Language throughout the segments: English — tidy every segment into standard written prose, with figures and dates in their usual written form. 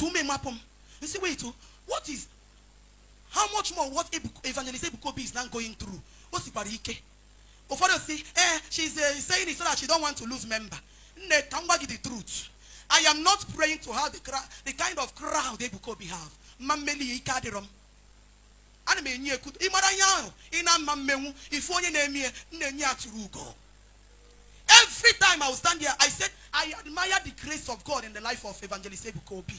to me mapum. You see, wait, what is, how much more what Evangelist Ebuka Obi is now going through? What's the barike? Or for say, she's saying it so that she don't want to lose member. Come back the truth. I am not praying to have the kind of crowd Ebuka Obi have. Mameli ikadirom. Anime nye kut imaranya ina mamemu ifonye nemi nenya turugo. Every time I will stand here, I said I admire the grace of God in the life of Evangelist Ebuka Obi.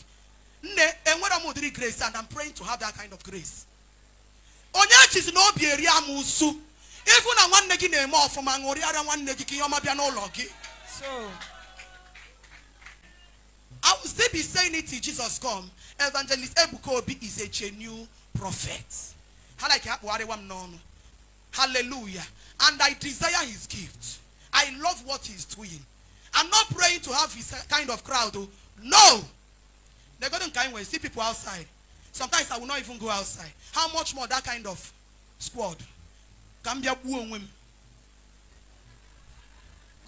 And what I'm doing grace, and I'm praying to have that kind of grace. Onye is no be area musu. Even a one negi name off from an oriara one negi kiyoma biano logi. So I will still be saying it till Jesus come. Evangelist Ebuka Obi is a genuine prophet. Hallelujah. And I desire his gift. I love what he's doing. I'm not praying to have his kind of crowd. No. They're going to kind when see people outside. Sometimes I will not even go outside. How much more that kind of squad? Can be a woman.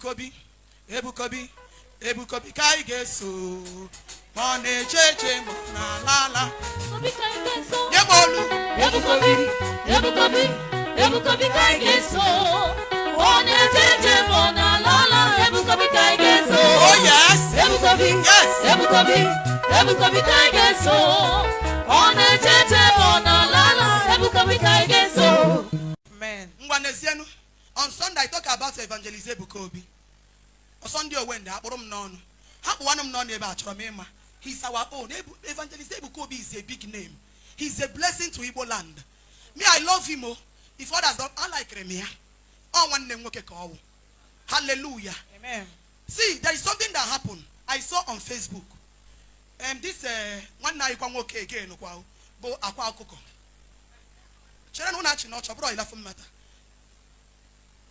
Kobe, Ebuka Obi, Ebuka Obi, kai geso. Mone cheche mona lala. Obi kai geso. Yebolu. Ebuka Obi, Ebuka Obi, Ebuka Obi kai geso. Mone cheche mona lala. Ebuka Obi kai geso. Oh yes. Ebuka Obi. Yes. Ebuka Obi, Ebuka Obi kai geso. Mone cheche mona lala. Ebuka Obi kai geso. amen. On Sunday I talk about Evangelist Ebuka Obi. On Sunday when they happen none. He's our own. Evangelist Ebuka Obi is a big name. He's a blessing to Igbo land. Me, I love him. If others don't, I like him. Oh, one name call. Hallelujah. Amen. See, there is something that happened. I saw on Facebook. This one night you okay again. Go aqua coco. Children who actually not bro, enough matter.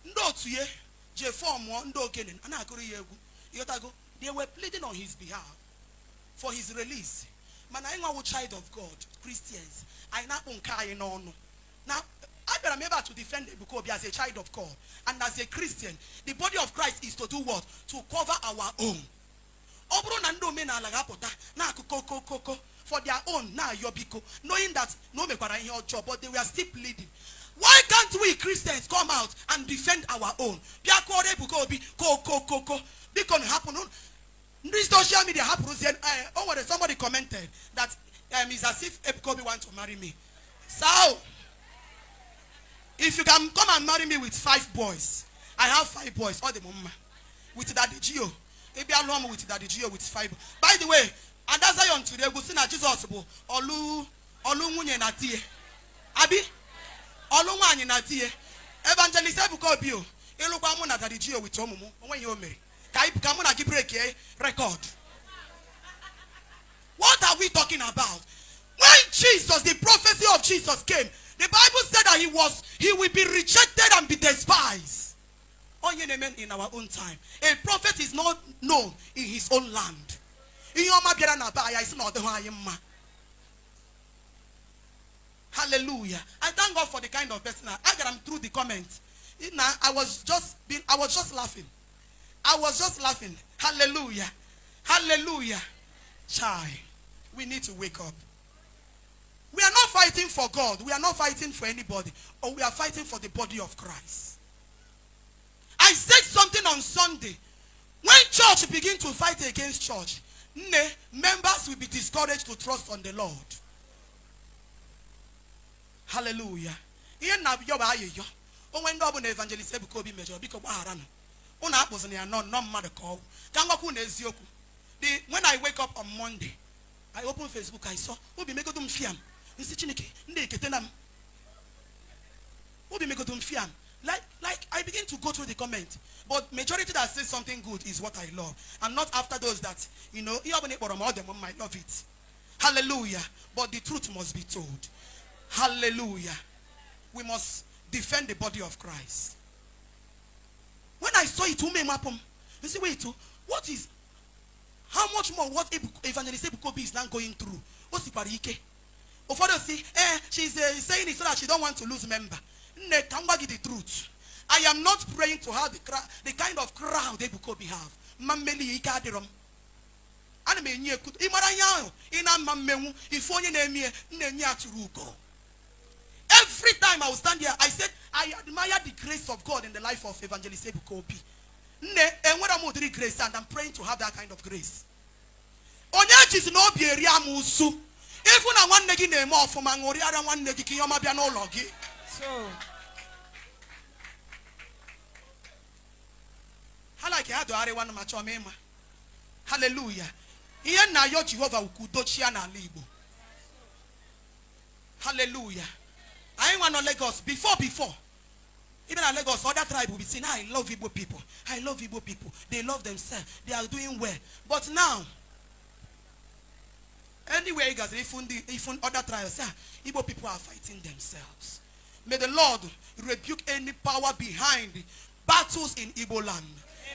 No to ye, J form one do again, and I go go. They were pleading on his behalf for his release. Man, I know a child of God, Christians. I now unkai no. Now, I am able to defend Ebuka Obi as a child of God and as a Christian. The body of Christ is to do what? To cover our own. For their own, now Yobiko, knowing that no make your job, but they were still pleading. Why can't we Christians come out and defend our own? Because happen. This social media happens. Somebody commented that it's as if Ebuka Obi wants to marry me. So, if you can come and marry me with 5 boys, I have 5 boys, all the mama. With Daddy Gio. Maybe along with Daddy Gio with 5. By the way, and that's why on today we see that Jesus Olu Munye Natie. Abi? Olu Munye Natie. Evangelist Ebuka Obi. Elukwamo na Daddy Gio with Omumu. When you marry. Come on, give break record. What are we talking about? When Jesus, the prophecy of Jesus came, the Bible said that he will be rejected and be despised. In our own time. A prophet is not known in his own land. Hallelujah. I thank God for the kind of person I got him through the comments. I was just laughing. I was just laughing. Hallelujah. Hallelujah. Chai. We need to wake up. We are not fighting for God. We are not fighting for anybody. Or we are fighting for the body of Christ. I said something on Sunday. When church begin to fight against church, members will be discouraged to trust on the Lord. Hallelujah. Evangelist Ebuka Obi major because when I wake up on Monday, I open Facebook, I saw Obi make them fiam. Like I begin to go through the comments, but majority that says something good is what I love, and not after those that I love it. Hallelujah. But the truth must be told. Hallelujah. We must defend the body of Christ. When I saw it, you see, wait, what is, how much more what Evangelist Ebuka Obi is now going through? What's the barike? Or for see, she's saying it so that she don't want to lose member. The truth. I am not praying to have the kind of crowd Ebuka Obi have. ana m enye ekuto ịmara ihe ahụ ị na-ama mmenwu ife onye na-eme nna-enye atụrụ ugo. Every time I will stand here, I said, I admire the grace of God in the life of Evangelist Ebuka Obi. Grace, and I'm praying to have that kind of grace. Onye jizi na obi eri amusu. Ifu na nwanne gi na-eme ofuma ngori ara nwanne gi kiyoma bia n'ụlọ gi. So halaki ado arewa na macho mema. Hallelujah. Ihe na yo Jehovah ukudochia na Ala Igbo. Hallelujah. I want to Lagos before. Even at Lagos, other tribe will be saying, I love Igbo people. I love Igbo people. They love themselves. They are doing well. But now, anywhere you guys, even other tribes, Igbo people are fighting themselves. May the Lord rebuke any power behind battles in Igbo land.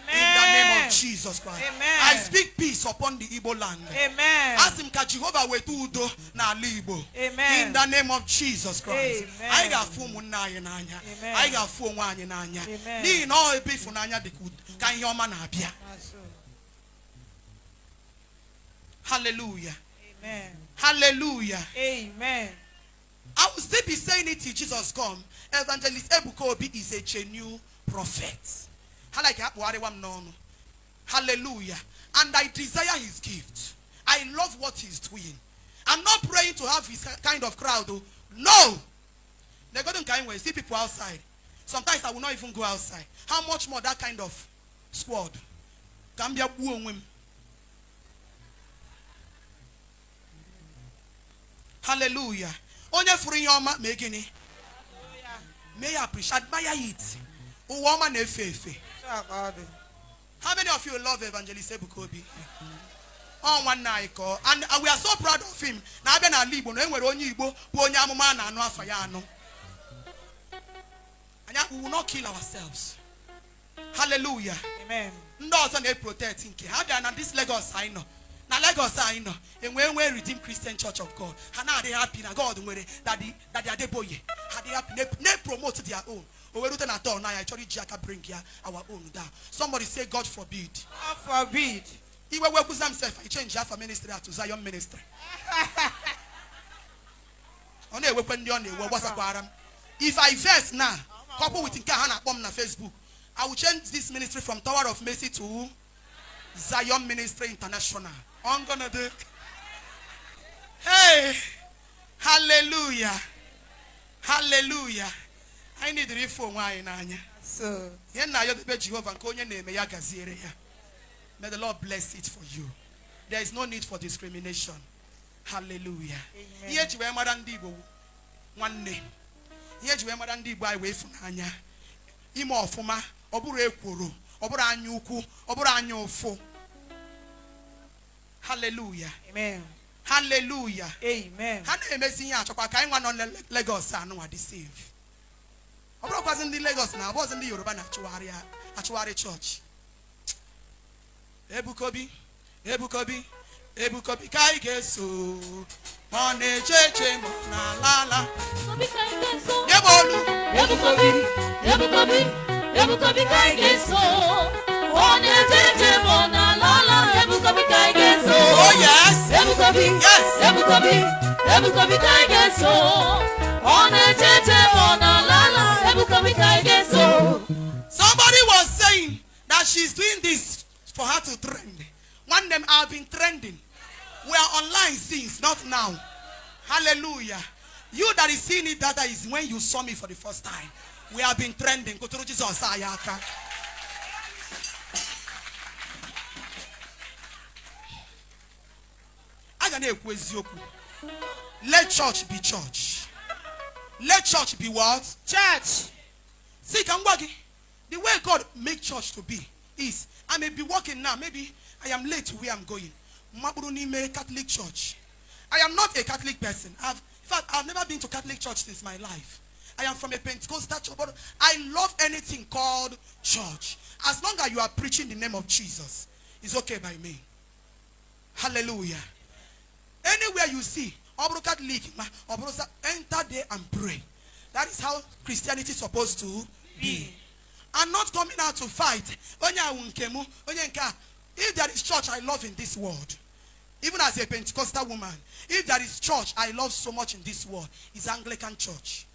Amen. In the name of Jesus Christ. Amen. I speak peace upon the Igbo land. Amen. Ask him ka Jehovah wetudo na Ala Igbo. Amen. In the name of Jesus Christ. Amen. I got full munanya nanya. I got full wanya nanya. Ni no ebe funanya de good. Kan yoma na bia. Hallelujah. Amen. Hallelujah. Amen. I will still be saying it till Jesus come. Evangelist Ebuka Obi is a genuine prophet. Hallelujah. And I desire his gift. I love what he's doing. I'm not praying to have his kind of crowd. Though. No. They're going to see people outside. Sometimes I will not even go outside. How much more that kind of squad? Hallelujah. Onye free yoma megini. May I appreciate, admire it. Woman efe. How many of you love Evangelist Ebuka Obi? On one night, and we are so proud of him. Now ben Ala Igbo no enwere onye Igbo bụ onye amụma na anu afa ya anu. And we will not kill ourselves. Hallelujah. Amen. Ndị ọzọ na-protect nke. How do I this Lagos I know? Na Lagos I know. And when we Redeemed Christian Church of God, and now they happy na God nwere that they are boye. How they happy they promote their own. I bring here our own down. Somebody say, God forbid. God forbid. He will work with himself. I change half a ministry to Zion ministry. If I verse now, couple with Nkahana bomb na Facebook, I will change this ministry from Tower of Mercy to Zion Ministry International. I'm gonna do. Hey, hallelujah, hallelujah. I need to reform why nanya. So, may the Lord bless it for you. There is no need for discrimination. Hallelujah. Here you are, Madam Dibo. One name. Here you are, Madam Dibo. I wait for Nanya. Imo Fuma, Obure Kuru, Obura Nyuku, Obura Nyofo. Hallelujah. Amen. Hallelujah. Amen. Hallelujah. Hallelujah. Lagos, I know I deceive. I wasn't in Lagos now. I was in the Yoruba Actuary Church. Ebuka Obi, Ebuka Obi, Ebuka Obi kai geso. Mone cheche mona lala. Yebolu. Ebuka Obi, Ebuka Obi, Ebuka Obi kai geso. Mone cheche mona lala. Ebuka Obi kai geso. Oh yes. Ebuka Obi, yes. Ebuka Obi, Ebuka Obi kai geso. Mone cheche mona lala. Somebody was saying that she's doing this for her to trend. One of them have been trending. We are online since, not now. Hallelujah. You that is seeing it, that is when you saw me for the first time. We have been trending. Go to Jesus. Let church be church. Let church be what? Church. See, the way God make church to be is, I may be walking now, maybe I am late to where I'm going. Maburuni Catholic church. I am not a Catholic person. In fact, I've never been to Catholic church since my life. I am from a Pentecostal church, but I love anything called church. As long as you are preaching the name of Jesus, it's okay by me. Hallelujah. Anywhere you see, Catholic, enter there and pray. That is how Christianity is supposed to be. I'm not coming out to fight. If there is church I love in this world, even as a Pentecostal woman, if there is church I love so much in this world, it's Anglican church.